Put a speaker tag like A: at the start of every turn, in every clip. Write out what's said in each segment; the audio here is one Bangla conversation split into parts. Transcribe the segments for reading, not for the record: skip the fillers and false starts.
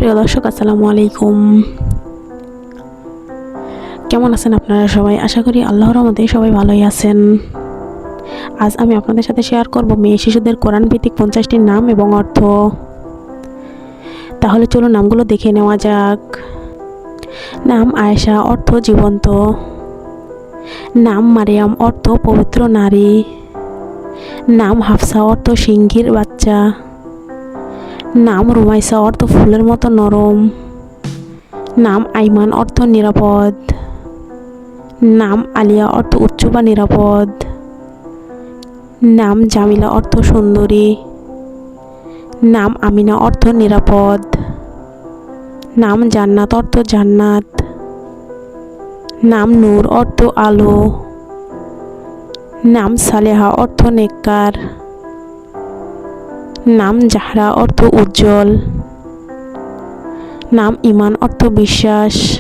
A: প্রিয় দর্শক, আসসালামু আলাইকুম। কেমন আছেন আপনারা সবাই? আশা করি আল্লাহর রহমতে সবাই ভালোই আছেন। আজ আমি আপনাদের সাথে শেয়ার করব মেয়ে শিশুদের কোরআন ভিত্তিক 50টি নাম এবং অর্থ। তাহলে চলুন নামগুলো দেখে নেওয়া যাক। নাম আয়েশা, অর্থ জীবন্ত। নাম মারিয়াম, অর্থ পবিত্র নারী। নাম হাফসা, অর্থ সিংহীর বাচ্চা। নাম রুমাইসা, অর্থ ফুলের মতো নরম। নাম আইমান, অর্থ নিরাপদ। নাম আলিয়া, অর্থ উচ্চ বা নিরাপদ। নাম জামিলা, অর্থ সুন্দরী। নাম আমিনা, অর্থ নিরাপদ। নাম জান্নাত, অর্থ জান্নাত। নাম নূর, অর্থ আলো। নাম সালেহা, অর্থ নেককার। নাম জাহরা, অর্থ উজ্জ্বল। নাম ইমান, অর্থ বিশ্বাস।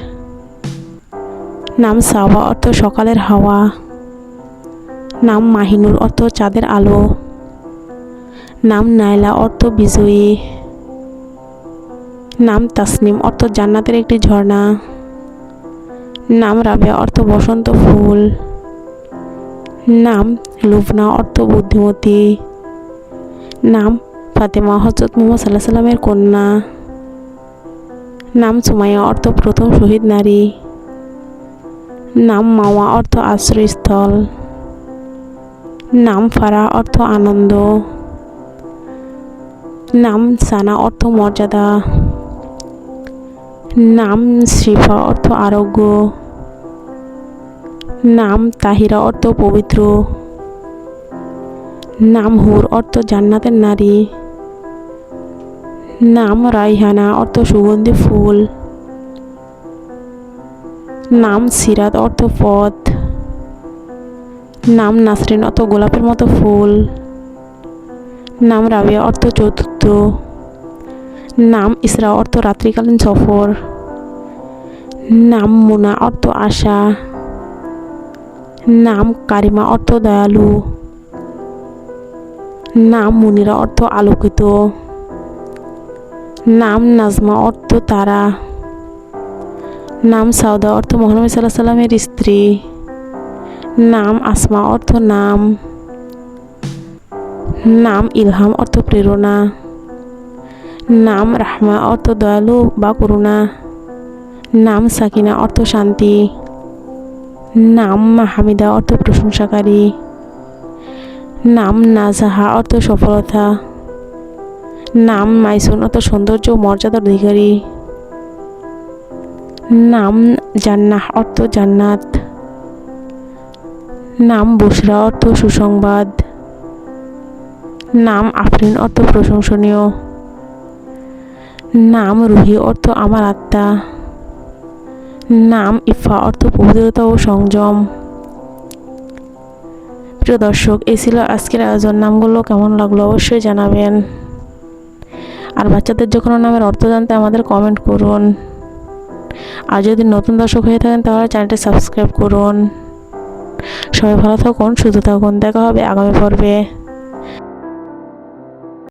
A: নাম সাবা, অর্থ সকালের হাওয়া। নাম মাহিনুর, অর্থ চাঁদের আলো। নাম নাইলা, অর্থ বিজয়ী। নাম তাসনিম, অর্থ জান্নাতের একটি ঝর্ণা। নাম রাবিয়া, অর্থ বসন্ত ফুল। নাম লুবনা, অর্থ বুদ্ধিমতী। নাম ফাতেমা, হযরত মুহাম্মদ সাল্লাল্লাহু আলাইহি সাল্লামের কন্যা। নাম সুমাইয়া, অর্থ প্রথম শহীদ নারী। নাম মাওয়া, অর্থ আশ্রয়স্থল। নাম ফারাহ, অর্থ আনন্দ। নাম সানা, অর্থ মর্যাদা। নাম শিফা, অর্থ আরোগ্য। নাম তাহিরা, অর্থ পবিত্র। নাম হুর, অর্থ জান্নাতের নারী। নাম রাইহানা, অর্থ সুগন্ধি ফুল। নাম সিরাত, অর্থ পথ। নাম নাসরিন, অর্থ গোলাপের মতো ফুল। নাম রাবিয়া, অর্থ চতুর্থ। নাম ইসরা, অর্থ রাত্রিকালীন সফর। নাম মুনা, অর্থ আশা। নাম কারিমা, অর্থ দয়ালু। নাম মুনিরা, অর্থ আলোকিত। নাম নাজমা, অর্থ তারা। নাম সাউদা, অর্থ মুহাম্মদ সাল্লাল্লাহু আলাইহি সাল্লামের স্ত্রী। নাম আসমা, অর্থ নাম। নাম ইলহাম, অর্থ প্রেরণা। নাম রাহমা, অর্থ দয়ালু বা করুণা। নাম সাকিনা, অর্থ শান্তি। নাম হামিদা, অর্থ প্রশংসাকারী। নাম নাজাহা, অর্থ সফলতা। নাম মাইসুন, অর্থ সৌন্দর্য ও মর্যাদার অধিকারী। নাম জান্নাহ, অর্থ জান্নাত। নাম বুশরা, অর্থ সুসংবাদ। নাম আফরিন, অর্থ প্রশংসনীয়। নাম রুহি, অর্থ আমার আত্মা। নাম ইফা, অর্থ পবিত্রতা ও সংযম। প্রিয় দর্শক, এই ছিল আজকের আয়োজন। নামগুলো কেমন লাগলো অবশ্যই জানাবেন। আর বাচ্চাদের যে কোনো নামের অর্থ জানতে আমাদের কমেন্ট করুন। আর যদি নতুন দর্শক হয়ে থাকেন তাহলে চ্যানেলটি সাবস্ক্রাইব করুন। সবাই ভালো থাকুন, সুস্থ থাকুন। দেখা হবে আগামী পর্বে।